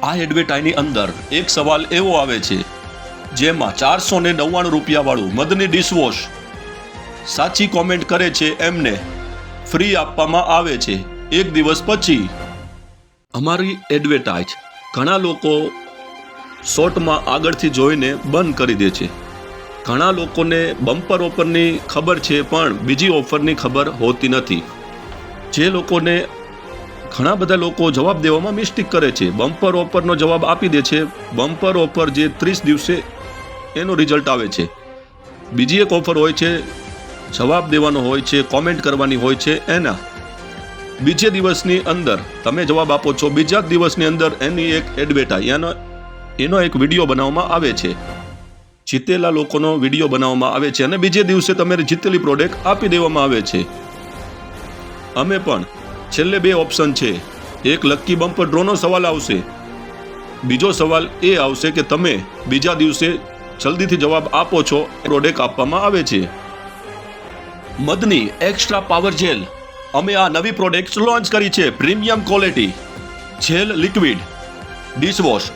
આ એડવર્ટાઈઝની અંદર એક સવાલ એવો આવે છે જેમાં 499 રૂપિયાવાળું મદની ડિશવોશ સાચી કોમેન્ટ કરે છે એમને ફ્રી આપવામાં આવે છે 1 દિવસ પછી. અમારી એડવર્ટાઈઝ ઘણા લોકો શોર્ટમાં આગળથી જોઈને બંધ કરી દે છે. ઘણા લોકોને બમ્પર ઓફરની ખબર છે પણ બીજી ઓફરની ખબર હોતી નથી. જે લોકોને ઘણા બધા લોકો જવાબ દેવામાં મિસ્ટેક કરે છે. બમ્પર ઓફરનો જવાબ આપી દે છે. બમ્પર ઓફર જે 30 દિવસે એનું રિઝલ્ટ આવે છે. બીજી એક ઓફર હોય છે, જવાબ દેવાનો હોય છે, કોમેન્ટ કરવાની હોય છે. એના બીજે દિવસની અંદર તમે જવાબ આપો છો, બીજા જ દિવસની અંદર એની એક એડવર્ટાઈઝ એનો એક વિડીયો બનાવવામાં આવે છે. જીતેલા લોકોનો વિડીયો બનાવવામાં આવે છે અને બીજે દિવસે તમારી જીતેલી પ્રોડક્ટ આપી દેવામાં આવે છે. અમે પણ છેલ્લે 2 ઓપ્શન છે. એક લકી બમ્પર ડ્રોનો સવાલ આવશે, બીજો સવાલ એ આવશે કે તમે બીજા દિવસે જલ્દીથી જવાબ આપો છો, પ્રોડક્ટ આપવામાં આવે છે. મદની એક્સ્ટ્રા પાવર જેલ અમે આ નવી પ્રોડક્ટ લોન્ચ કરી છે. Premium quality gel liquid dishwash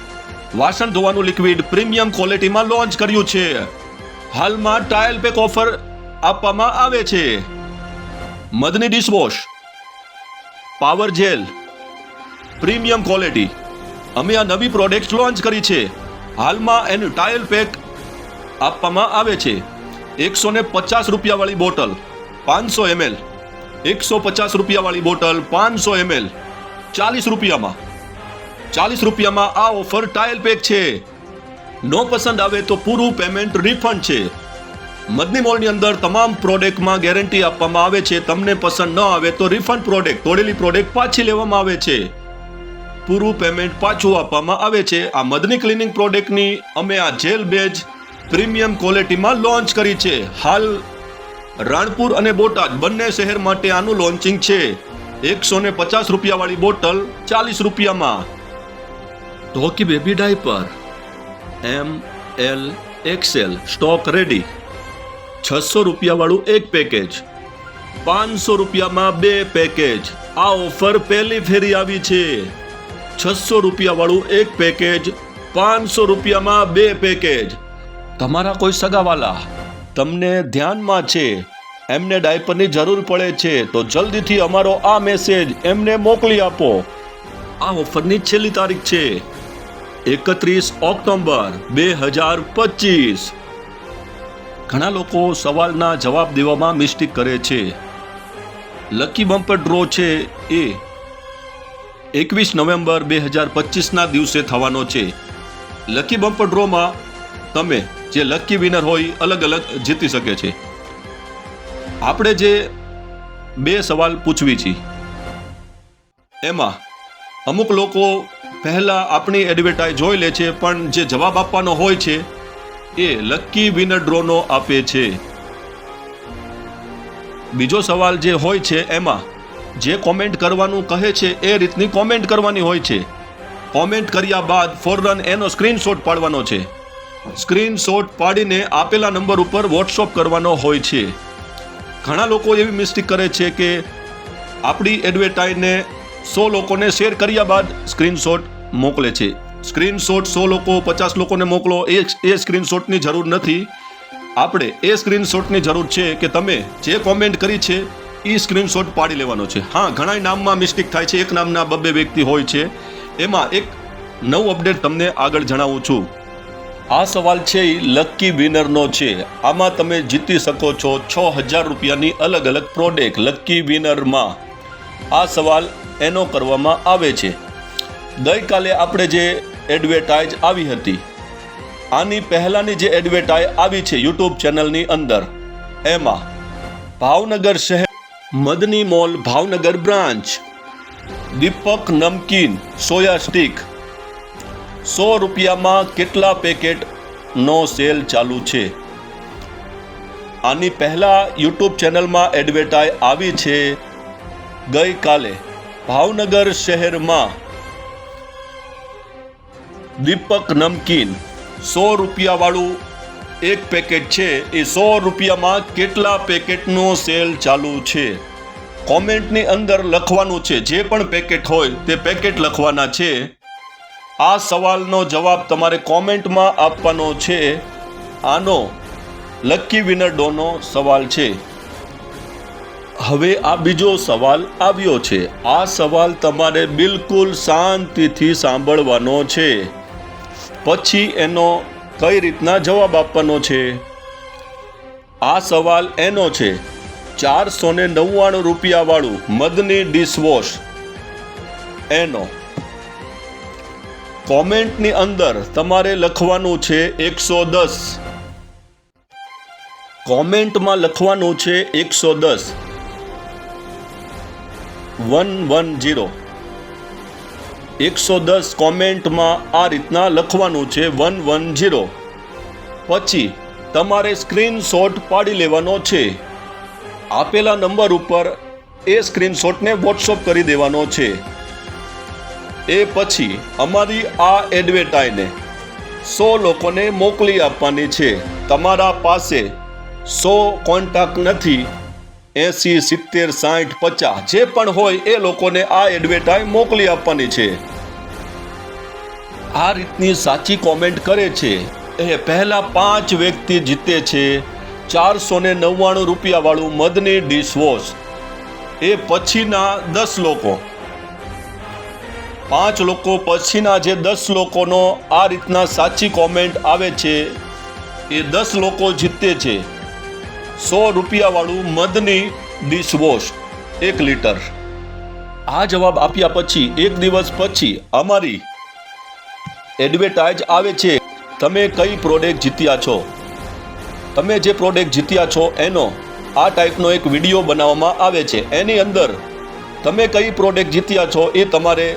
વાસણ ધોવાનું લિક્વિડ પ્રીમિયમ ક્વોલિટીમાં લોન્ચ કર્યું છે. હાલમાં ટ્રાયલ પેક ઓફર આપવામાં આવે છે. Madni dishwash power gel premium quality અમે આ નવી પ્રોડક્ટ લોન્ચ કરી છે. હાલમાં એનું ટ્રાયલ પેક આપવામાં આવે છે. 150 રૂપિયાવાળી બોટલ 500 ml, 150 રૂપિયાવાળી બોટલ 500 ml 40 રૂપિયામાં. 40 રૂપિયામાં આ ઓફર ટ્રાયલ પેક છે. નો પસંદ આવે તો પૂરું પેમેન્ટ રિફંડ છે. મદની મોલની અંદર તમામ પ્રોડક્ટમાં ગેરંટી આપવામાં આવે છે. તમને પસંદ ન આવે તો રિફંડ પ્રોડક્ટ, તોડેલી પ્રોડક્ટ પાછી લેવામાં આવે છે. પૂરું પેમેન્ટ પાછું આપવામાં આવે છે. આ મદની ક્લિનિંગ પ્રોડક્ટની અમે આ જેલ બેજ પ્રીમિયમ ક્વોલિટીમાં લોન્ચ કરી છે. હાલ રાણપુર અને બોટાદ બંને શહેર માટે આનું લોન્ચિંગ છે. 150 રૂપિયાવાળી બોટલ 40 રૂપિયામાં. ઢોકી baby diaper ML XL stock ready 600 રૂપિયાવાળું એક પેકેજ, 500 રૂપિયામાં 2 પેકેજ. આ ઓફર પહેલી ફેરી આવી છે. 600 રૂપિયાવાળું એક પેકેજ, 500 રૂપિયામાં 2 પેકેજ. તમારા કોઈ સગાવાલા તમને ધ્યાનમાં છે, એમને ડાયપરની જરૂર પડે છે તો જલ્દીથી અમારો આ મેસેજ એમને મોકલી આપો. આ ઓફરની છેલ્લી તારીખ છે 31 ઓક્ટોબર 2025. ઘણા લોકો સવાલના જવાબ દેવામાં મિસ્ટેક કરે છે. લકી બમ્પર ડ્રો છે એ 21 નવેમ્બર 2025ના દિવસે થવાનો છે. લકી બમ્પર ડ્રોમાં તમે જે લકી વિનર હોય અલગ અલગ જીતી શકે છે. આપણે જે 2 સવાલ પૂછવી છે એમાં અમુક લોકો પહેલા આપણી એડવર્ટાઈઝ જોઈ લે છે પણ જે જવાબ આપવાનો હોય છે એ લકી વિનર ડ્રોનો આપે છે. બીજો સવાલ જે હોય છે એમાં જે કોમેન્ટ કરવાનું કહે છે એ રીતની કોમેન્ટ કરવાની હોય છે. કોમેન્ટ કર્યા બાદ ફોરન એનો સ્ક્રીનશોટ પાડવાનો છે. સ્ક્રીનશોટ પાડીને આપેલા નંબર ઉપર વોટ્સઅપ કરવાનો હોય છે. ઘણા લોકો એવી મિસ્ટેક કરે છે કે આપણી એડવર્ટાઈઝને 100 લોકોને શેર કર્યા બાદ સ્ક્રીનશોટ મોકલે છે. સ્ક્રીનશોટ 100 લોકો 50 લોકોને મોકલો એ સ્ક્રીનશોટની જરૂર નથી. આપણે એ સ્ક્રીનશોટની જરૂર છે કે તમે જે કોમેન્ટ કરી છે એ સ્ક્રીનશોટ પાડી લેવાનો છે. હા, ઘણા નામમાં મિસ્ટેક થાય છે. એક નામના 2 વ્યક્તિ હોય છે. એમાં એક નવું અપડેટ તમને આગળ જણાવું છું. આ સવાલ છે એ લકી વિનરનો છે. આમાં તમે જીતી શકો છો 6000 રૂપિયાની અલગ અલગ પ્રોડક્ટ. લકી વિનરમાં આ સવાલ એનો કરવામાં આવે છે. ગઈકાલે આપણે જે એડવર્ટાઈઝ આવી હતી, આની પહેલાંની જે એડવર્ટાઈઝ આવી છે યુટ્યુબ ચેનલની અંદર, એમાં ભાવનગર શહેર મદની મોલ ભાવનગર બ્રાન્ચ દીપક નમકીન સોયા સ્ટીક 100 રૂપિયામાં કેટલા પેકેટનો સેલ ચાલુ છે. આની પહેલા યુટ્યુબ ચેનલમાં એડવર્ટાઈઝ આવી છે ગઈકાલે. ભાવનગર શહેરમાં દીપક નમકીન 100 રૂપિયાવાળું એક પેકેટ છે એ 100 રૂપિયામાં કેટલા પેકેટનો સેલ ચાલુ છે. કોમેન્ટની અંદર લખવાનું છે, જે પણ પેકેટ હોય તે પેકેટ લખવાના છે. આ સવાલનો જવાબ તમારે કોમેન્ટમાં આપવાનો છે. આનો લકી વિનર ડોનો સવાલ છે. હવે આ બીજો સવાલ આવ્યો છે. આ સવાલ તમારે બિલકુલ શાંતિથી સાંભળવાનો છે, પછી એનો કઈ રીતના જવાબ આપવાનો છે. આ સવાલ એનો છે, 499 રૂપિયાવાળું મદની ડિશવોશ એનો. કોમેન્ટની અંદર તમારે લખવાનું છે 110. કોમેન્ટમાં લખવાનું છે 110 110. 110 કોમેન્ટમાં આ રીતના લખવાનું છે 110. પછી તમારે સ્ક્રીનશોટ પાડી લેવાનો છે. આપેલા નંબર ઉપર એ સ્ક્રીનશોટને વોટ્સઅપ કરી દેવાનો છે. એ પછી અમારી આ એડવર્ટાઈઝને 100 લોકોને મોકલી આપવાની છે. તમારા પાસે 100 કોન્ટેક્ટ નથી, 80, 70, 60, 50 જે પણ હોય એ લોકોને આ એડવર્ટાઈઝ મોકલી આપવાની છે. આ રીતની સાચી કોમેન્ટ કરે છે એ પહેલા 5 વ્યક્તિ જીતે છે 499 રૂપિયાવાળું મદની ડિશવોશ. એ પછીના 10 લોકો, 5 લોકો પછીના જે 10 લોકોનો આ રીતના સાચી કોમેન્ટ આવે છે એ 10 લોકો જીતે છે 100 રૂપિયાવાળું મદની ડિશવોશ 1 લીટર. આ જવાબ આપ્યા પછી 1 દિવસ પછી અમારી એડવર્ટાઈઝ આવે છે. તમે કઈ પ્રોડક્ટ જીત્યા છો. તમે જે પ્રોડક્ટ જીત્યા છો એનો આ ટાઈપનો એક વિડીયો બનાવવામાં આવે છે. એની અંદર તમે કઈ પ્રોડક્ટ જીત્યા છો એ તમારે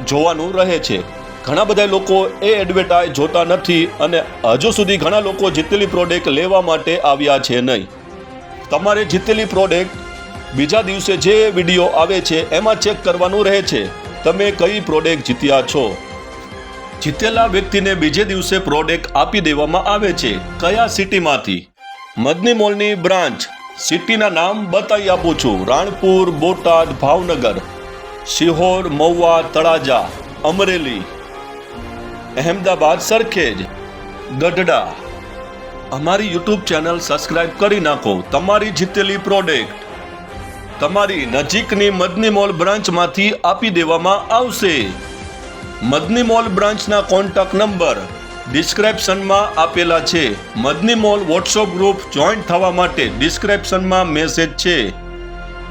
જોવાનું રહે છે. ઘણા બધા લોકો એ એડવર્ટાઈઝ જોતા નથી અને હજુ સુધી ઘણા લોકો જીતેલી પ્રોડક્ટ લેવા માટે આવ્યા છે નહીં. તમારે જીતેલી પ્રોડક્ટ બીજા દિવસે જે વિડીયો આવે છે એમાં ચેક કરવાનું રહે છે તમે કઈ પ્રોડક્ટ જીત્યા છો. જીતેલા વ્યક્તિને બીજે દિવસે પ્રોડક્ટ આપી દેવામાં આવે છે. કયા સિટીમાંથી. મદની મોલની બ્રાન્ચ સિટીના નામ બતાવી આપું છું. રાણપુર, બોટાદ, ભાવનગર, સિહોર, મહુવા, તળાજા, અમરેલી, અહેમદાબાદ, સરખેજ, ગઢડા. અમારી યુટ્યુબ ચેનલ સબસ્ક્રાઇબ કરી નાખો. તમારી જીતેલી પ્રોડક્ટ તમારી નજીકની મદની મોલ બ્રાન્ચમાંથી આપી દેવામાં આવશે. મદની મોલ બ્રાન્ચના કોન્ટેક્ટ નંબર ડિસ્ક્રિપ્શનમાં આપેલા છે. Madni mall WhatsApp group join થવા માટે ડિસ્ક્રિપ્શનમાં મેસેજ છે.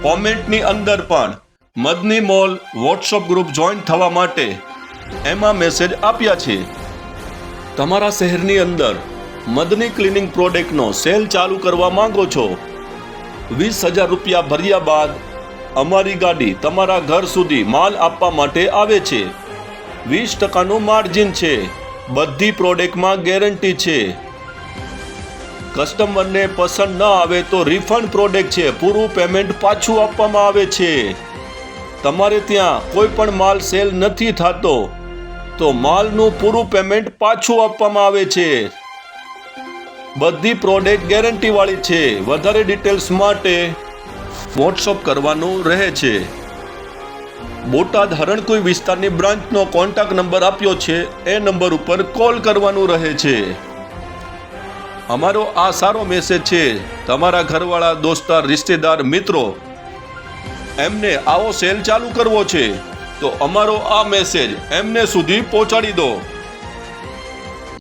કોમેન્ટની અંદર પણ Madni mall WhatsApp group join થવા માટે એમાં મેસેજ આપ્યા છે. તમારા શહેરની અંદર મદની ક્લિનિંગ પ્રોડક્ટનો સેલ ચાલુ કરવા માંગો છો. 20,000 રૂપિયા ભર્યા બાદ અમારી ગાડી તમારા ઘર સુધી માલ આપવા માટે આવે છે. 20% માર્જિન છે. બધી પ્રોડક્ટમાં ગેરંટી છે. કસ્ટમરને પસંદ ન આવે તો રિફંડ પ્રોડક્ટ છે. પૂરું પેમેન્ટ પાછું આપવામાં આવે છે. તમારે ત્યાં કોઈ પણ માલ સેલ નથી થતો તો માલનું પૂરું પેમેન્ટ પાછું આપવામાં આવે છે. બધી પ્રોડક્ટ ગેરંટીવાળી છે. વધારે ડિટેલ્સ માટે વોટ્સઅપ કરવાનું રહે છે. બોટાદ હરણકુઈ વિસ્તારની બ્રાન્ચનો કોન્ટેક્ટ નંબર આપ્યો છે. એ નંબર ઉપર કોલ કરવાનું રહે છે. અમારો આ સારો મેસેજ છે. તમારા ઘરવાળા, દોસ્તાર, રિશ્તેદાર, મિત્રો એમને આવો સેલ ચાલુ કરવો છે તો અમારો આ મેસેજ એમને સુધી પહોંચાડી દો.